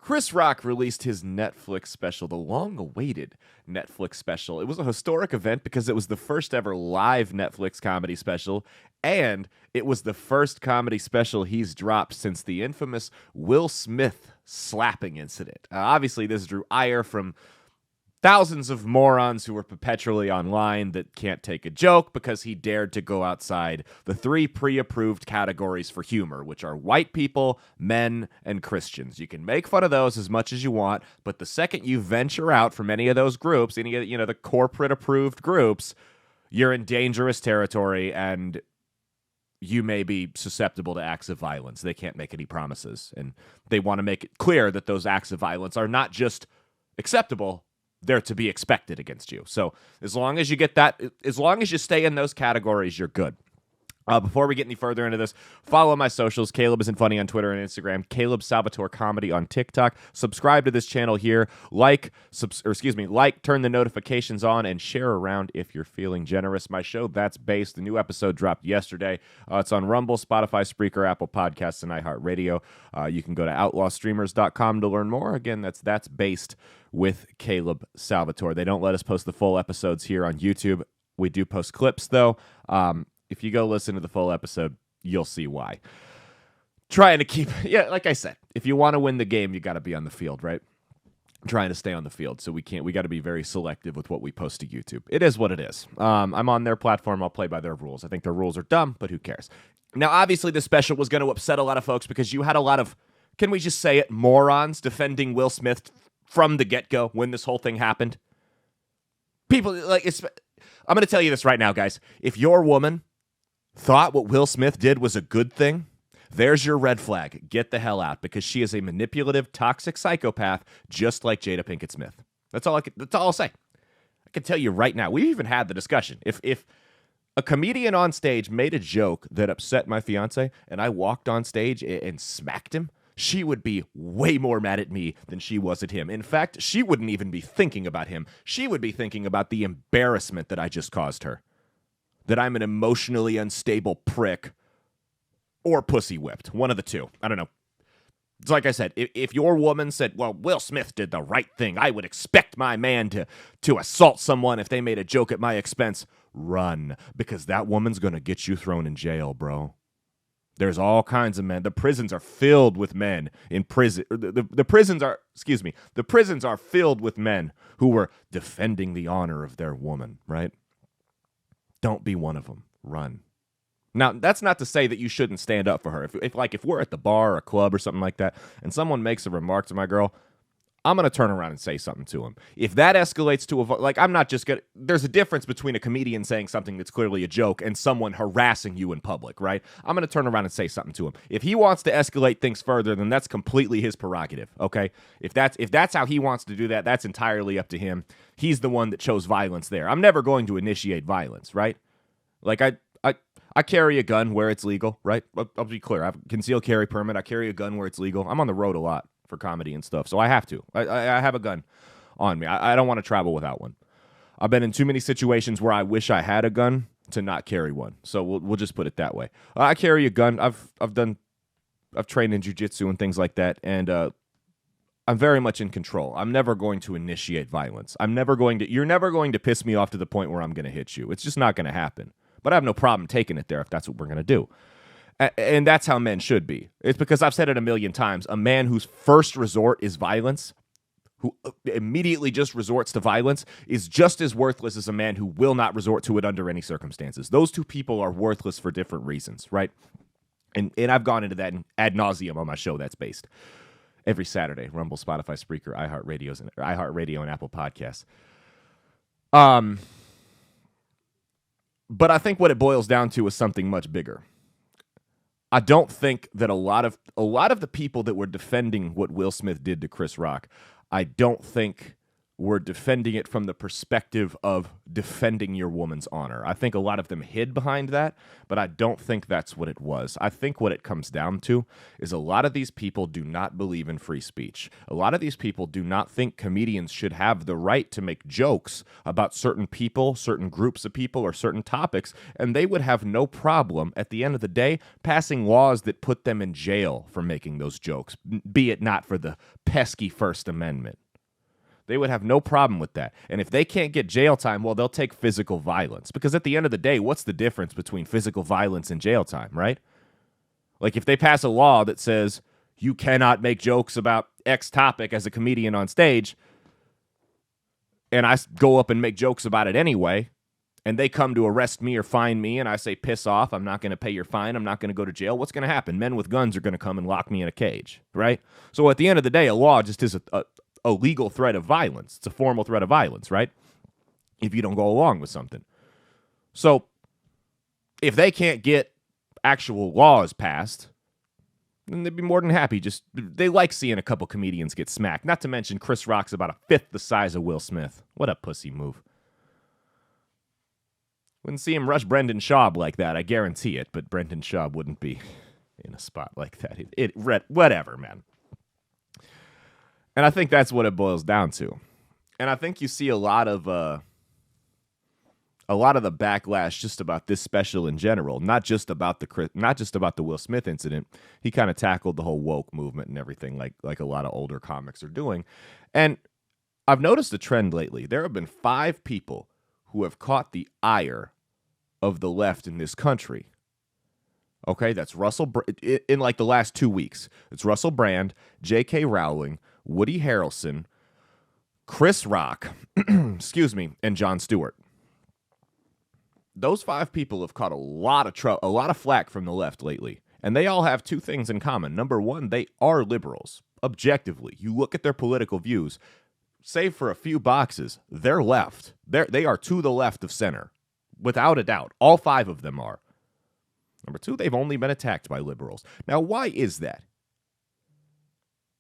Chris Rock released his Netflix special, the long-awaited Netflix special. It was a historic event because it was the first ever live Netflix comedy special, and it was the first comedy special he's dropped since the infamous Will Smith slapping incident. Obviously, this drew ire from thousands of morons who were perpetually online that can't take a joke because he dared to go outside the 3 pre-approved categories for humor, which are white people, men, and Christians. You can make fun of those as much as you want, but the second you venture out from any of those groups, any of the corporate approved groups, you're in dangerous territory and you may be susceptible to acts of violence. They can't make any promises, and they want to make it clear that those acts of violence are not just acceptable, they're to be expected against you. So as long as you get that, as long as you stay in those categories, you're good. Before we get any further into this, follow my socials. Caleb Isn't Funny on Twitter and Instagram. Caleb Salvatore Comedy on TikTok. Subscribe to this channel here. Like, turn the notifications on, and share around if you're feeling generous. My show, That's Based. The new episode dropped yesterday. It's on Rumble, Spotify, Spreaker, Apple Podcasts, and iHeartRadio. You can go to outlawstreamers.com to learn more. Again, that's Based with Caleb Salvatore. They don't let us post the full episodes here on YouTube. We do post clips, though. If you go listen to the full episode, you'll see why. Trying to keep, like I said, if you want to win the game, you got to be on the field, right? Trying to stay on the field, so we got to be very selective with what we post to YouTube. It is what it is. I'm on their platform. I'll play by their rules. I think their rules are dumb, but who cares? Now, obviously, this special was going to upset a lot of folks because you had a lot of, can we just say it, morons defending Will Smith from the get-go when this whole thing happened. People, I'm going to tell you this right now, guys. If your woman thought what Will Smith did was a good thing, there's your red flag. Get the hell out, because she is a manipulative, toxic psychopath, just like Jada Pinkett Smith. That's all I'll say. I can tell you right now. We've even had the discussion. If a comedian on stage made a joke that upset my fiance, and I walked on stage and smacked him, she would be way more mad at me than she was at him. In fact, she wouldn't even be thinking about him. She would be thinking about the embarrassment that I just caused her. That I'm an emotionally unstable prick or pussy whipped. One of the two. I don't know. It's like I said, if your woman said, well, Will Smith did the right thing, I would expect my man to assault someone if they made a joke at my expense. Run, because that woman's going to get you thrown in jail, bro. There's all kinds of men. The prisons are filled with men in prison. The prisons are filled with men who were defending the honor of their woman, right? Don't be one of them. Run. Now, that's not to say that you shouldn't stand up for her. If we're at the bar or a club or something like that, and someone makes a remark to my girl, I'm going to turn around and say something to him. If that escalates to I'm not just going to, there's a difference between a comedian saying something that's clearly a joke and someone harassing you in public, right? I'm going to turn around and say something to him. If he wants to escalate things further, then that's completely his prerogative, okay? If that's how he wants to do that, that's entirely up to him. He's the one that chose violence there. I'm never going to initiate violence, right? Like, I carry a gun where it's legal, right? I'll be clear. I have a concealed carry permit. I carry a gun where it's legal. I'm on the road a lot for comedy and stuff, so I have to. I have a gun on me. I don't want to travel without one. I've been in too many situations where I wish I had a gun to not carry one. So we'll just put it that way. I carry a gun. I've trained in jiu-jitsu and things like that, and I'm very much in control. I'm never going to initiate violence. You're never going to piss me off to the point where I'm going to hit you. It's just not going to happen. But I have no problem taking it there if that's what we're going to do. And that's how men should be. It's because I've said it a million times. A man whose first resort is violence, who immediately just resorts to violence, is just as worthless as a man who will not resort to it under any circumstances. Those two people are worthless for different reasons, right? And I've gone into that ad nauseum on my show, That's Based. Every Saturday, Rumble, Spotify, Spreaker, iHeartRadio, and Apple Podcasts. But I think what it boils down to is something much bigger. I don't think that a lot of the people that were defending what Will Smith did to Chris Rock, I don't think were defending it from the perspective of defending your woman's honor. I think a lot of them hid behind that, but I don't think that's what it was. I think what it comes down to is a lot of these people do not believe in free speech. A lot of these people do not think comedians should have the right to make jokes about certain people, certain groups of people, or certain topics, and they would have no problem, at the end of the day, passing laws that put them in jail for making those jokes, be it not for the pesky First Amendment. They would have no problem with that. And if they can't get jail time, well, they'll take physical violence. Because at the end of the day, what's the difference between physical violence and jail time, right? Like if they pass a law that says you cannot make jokes about X topic as a comedian on stage, and I go up and make jokes about it anyway, and they come to arrest me or fine me, and I say, piss off, I'm not going to pay your fine, I'm not going to go to jail, what's going to happen? Men with guns are going to come and lock me in a cage, right? So at the end of the day, a law just is a legal threat of violence. It's a formal threat of violence, right? If you don't go along with something. So if they can't get actual laws passed, then they'd be more than happy. They like seeing a couple comedians get smacked. Not to mention Chris Rock's about a fifth the size of Will Smith. What a pussy move. Wouldn't see him rush Brendan Schaub like that, I guarantee it, but Brendan Schaub wouldn't be in a spot like that. Whatever, man. And I think that's what it boils down to. And I think you see a lot of the backlash just about this special in general, not just about the Will Smith incident. He kind of tackled the whole woke movement and everything like a lot of older comics are doing. And I've noticed a trend lately. There have been 5 people who have caught the ire of the left in this country. Okay, that's in like the last 2 weeks. It's Russell Brand, J.K. Rowling, Woody Harrelson, Chris Rock, excuse me, and Jon Stewart. Those 5 people have caught a lot of flack from the left lately, and they all have 2 things in common. Number 1, they are liberals. Objectively, you look at their political views, save for a few boxes, they're left. They are to the left of center, without a doubt. All 5 of them are. Number 2, they've only been attacked by liberals. Now, why is that?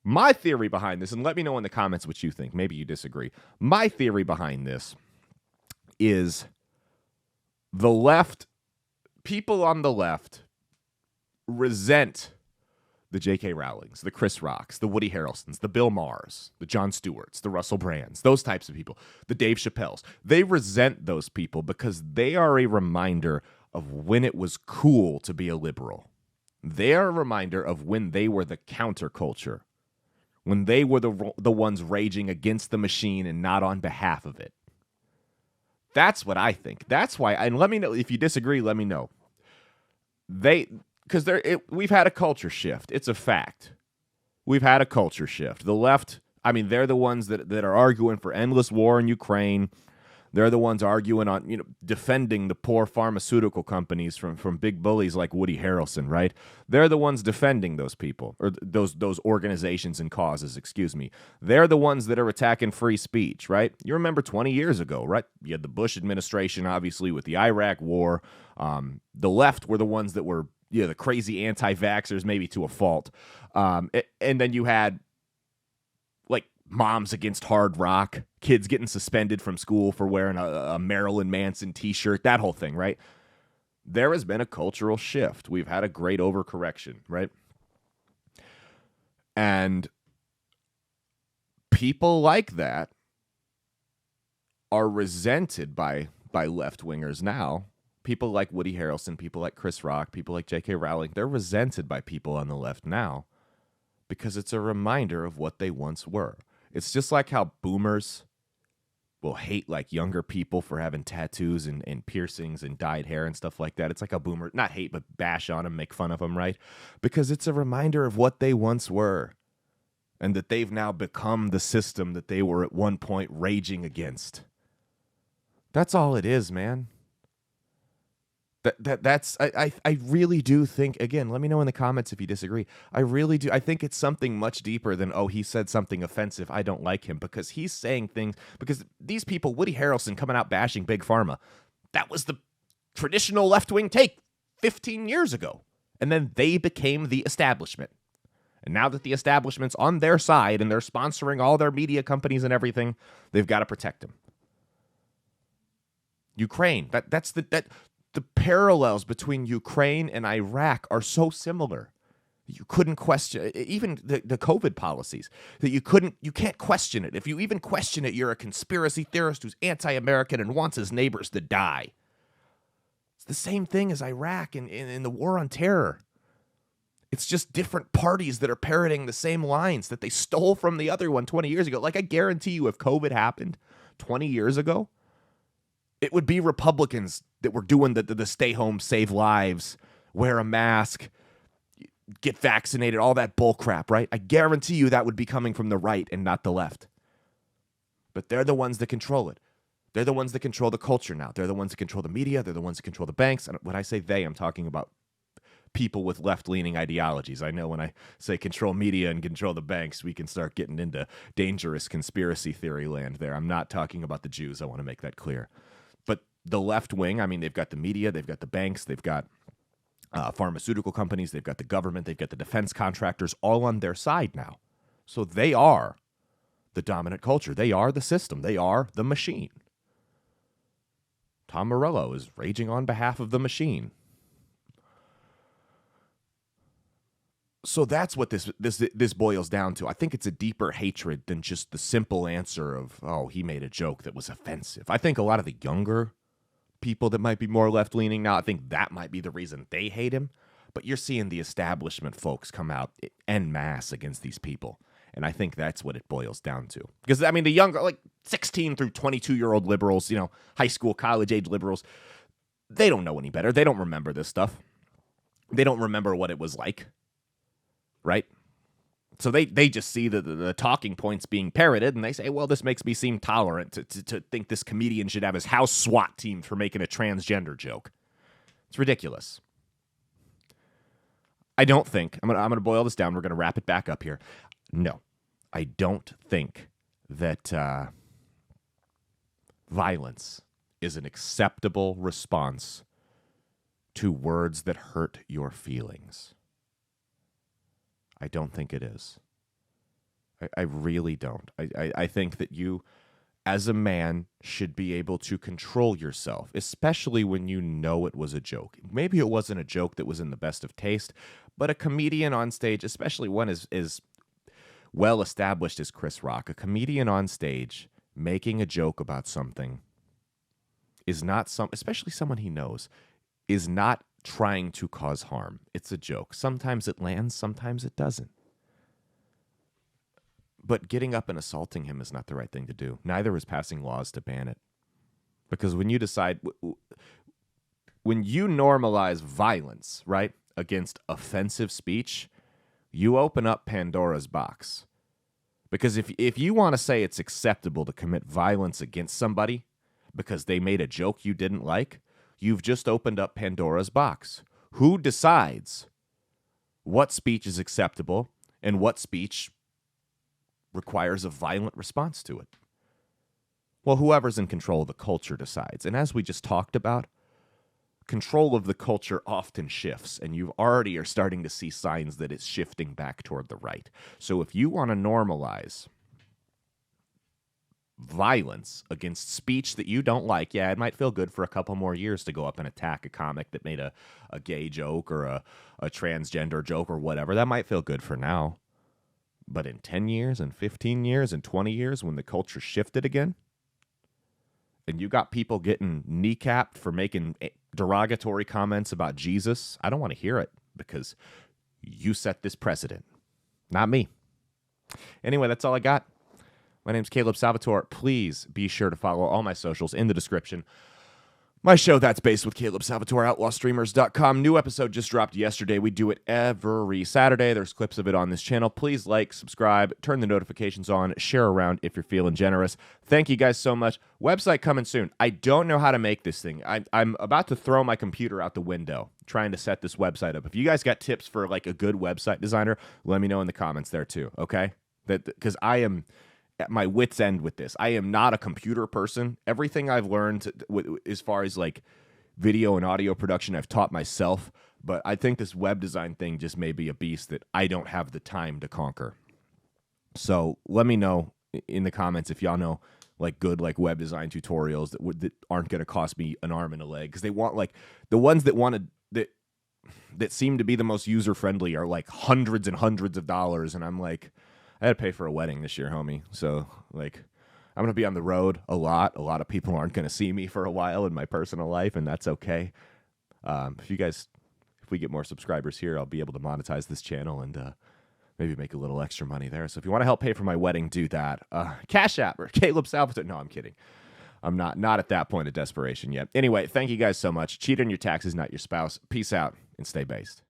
My theory behind this, and let me know in the comments what you think. Maybe you disagree. My theory behind this is the left, people on the left resent the J.K. Rowlings, the Chris Rocks, the Woody Harrelsons, the Bill Maher's, the Jon Stewarts, the Russell Brands, those types of people, the Dave Chappelles. They resent those people because they are a reminder of when it was cool to be a liberal. They are a reminder of when they were the counterculture, when they were the ones raging against the machine and not on behalf of it. That's what I think. That's why, and let me know if you disagree, let me know. Because we've had a culture shift. It's a fact. We've had a culture shift. The left, I mean, they're the ones that are arguing for endless war in Ukraine. They're the ones arguing on, defending the poor pharmaceutical companies from big bullies like Woody Harrelson, right? They're the ones defending those people, or those organizations and causes, excuse me. They're the ones that are attacking free speech, right? You remember 20 years ago, right? You had the Bush administration, obviously, with the Iraq war. The left were the ones that were, the crazy anti-vaxxers, maybe to a fault. And then you had, moms against hard rock, kids getting suspended from school for wearing a Marilyn Manson t-shirt, that whole thing, right? There has been a cultural shift. We've had a great overcorrection, right? And people like that are resented by left-wingers now. People like Woody Harrelson, people like Chris Rock, people like J.K. Rowling, they're resented by people on the left now because it's a reminder of what they once were. It's just like how boomers will hate younger people for having tattoos and piercings and dyed hair and stuff like that. It's like a boomer, not hate, but bash on them, make fun of them, right? Because it's a reminder of what they once were and that they've now become the system that they were at one point raging against. That's all it is, man. I really do think, again, let me know in the comments if you disagree. I really do. I think it's something much deeper than, he said something offensive, I don't like him, because he's saying things, because these people, Woody Harrelson coming out bashing Big Pharma, that was the traditional left-wing take 15 years ago. And then they became the establishment. And now that the establishment's on their side and they're sponsoring all their media companies and everything, they've got to protect him. Ukraine, the parallels between Ukraine and Iraq are so similar. You couldn't question even the COVID policies that you can't question it. If you even question it, you're a conspiracy theorist who's anti-American and wants his neighbors to die. It's the same thing as Iraq and in the war on terror. It's just different parties that are parroting the same lines that they stole from the other one 20 years ago. Like, I guarantee you, if COVID happened 20 years ago, it would be Republicans that were doing the stay home, save lives, wear a mask, get vaccinated, all that bull crap, right? I guarantee you that would be coming from the right and not the left. But they're the ones that control it. They're the ones that control the culture now. They're the ones that control the media. They're the ones that control the banks. And when I say they, I'm talking about people with left-leaning ideologies. I know when I say control media and control the banks, we can start getting into dangerous conspiracy theory land there. I'm not talking about the Jews. I want to make that clear. But the left wing, I mean, they've got the media, they've got the banks, they've got pharmaceutical companies, they've got the government, they've got the defense contractors all on their side now. So they are the dominant culture. They are the system. They are the machine. Tom Morello is raging on behalf of the machine. So that's what this boils down to. I think it's a deeper hatred than just the simple answer of, oh, he made a joke that was offensive. I think a lot of the younger people that might be more left-leaning now, I think that might be the reason they hate him. But you're seeing the establishment folks come out en masse against these people. And I think that's what it boils down to. Because, I mean, the younger, like 16 through 22-year-old liberals, high school, college-age liberals, they don't know any better. They don't remember this stuff. They don't remember what it was like. Right? So they just see the talking points being parroted, and they say, well, this makes me seem tolerant to think this comedian should have his house SWAT team for making a transgender joke. It's ridiculous. I don't think, I'm gonna boil this down, we're going to wrap it back up here. No, I don't think that violence is an acceptable response to words that hurt your feelings. I don't think it is. I really don't. I think that you, as a man, should be able to control yourself, especially when you know it was a joke. Maybe it wasn't a joke that was in the best of taste, but a comedian on stage, especially one as well established as Chris Rock, a comedian on stage making a joke about something is not especially someone he knows, is not trying to cause harm. It's a joke. Sometimes it lands, sometimes it doesn't. But getting up and assaulting him is not the right thing to do. Neither is passing laws to ban it. Because when you decide, when you normalize violence, right, against offensive speech, you open up Pandora's box. Because if you want to say it's acceptable to commit violence against somebody because they made a joke you didn't like, you've just opened up Pandora's box. Who decides what speech is acceptable and what speech requires a violent response to it? Well, whoever's in control of the culture decides. And as we just talked about, control of the culture often shifts, and you already are starting to see signs that it's shifting back toward the right. So if you want to normalize violence against speech that you don't like, yeah, it might feel good for a couple more years to go up and attack a comic that made a gay joke or a transgender joke or whatever. That might feel good for now. But in 10 years and 15 years and 20 years, when the culture shifted again, and you got people getting kneecapped for making derogatory comments about Jesus, I don't want to hear it because you set this precedent, not me. Anyway, that's all I got. My name's Caleb Salvatore. Please be sure to follow all my socials in the description. My show, That's Based with Caleb Salvatore, OutlawStreamers.com. New episode just dropped yesterday. We do it every Saturday. There's clips of it on this channel. Please like, subscribe, turn the notifications on, share around if you're feeling generous. Thank you guys so much. Website coming soon. I don't know how to make this thing. I'm about to throw my computer out the window trying to set this website up. If you guys got tips for like a good website designer, let me know in the comments there too, okay? Because I am at my wit's end with this. I am not a computer person. Everything I've learned as far as like video and audio production, I've taught myself. But I think this web design thing just may be a beast that I don't have the time to conquer. So let me know in the comments if y'all know like good like web design tutorials that aren't going to cost me an arm and a leg, because they want like the ones that seem to be the most user friendly are like hundreds and hundreds of dollars, and I'm like, I had to pay for a wedding this year, homie. So like, I'm going to be on the road a lot. A lot of people aren't going to see me for a while in my personal life, and that's okay. If we get more subscribers here, I'll be able to monetize this channel and maybe make a little extra money there. So if you want to help pay for my wedding, do that. Cash App or Caleb Salvatore. No, I'm kidding. I'm not at that point of desperation yet. Anyway, thank you guys so much. Cheat on your taxes, not your spouse. Peace out and stay based.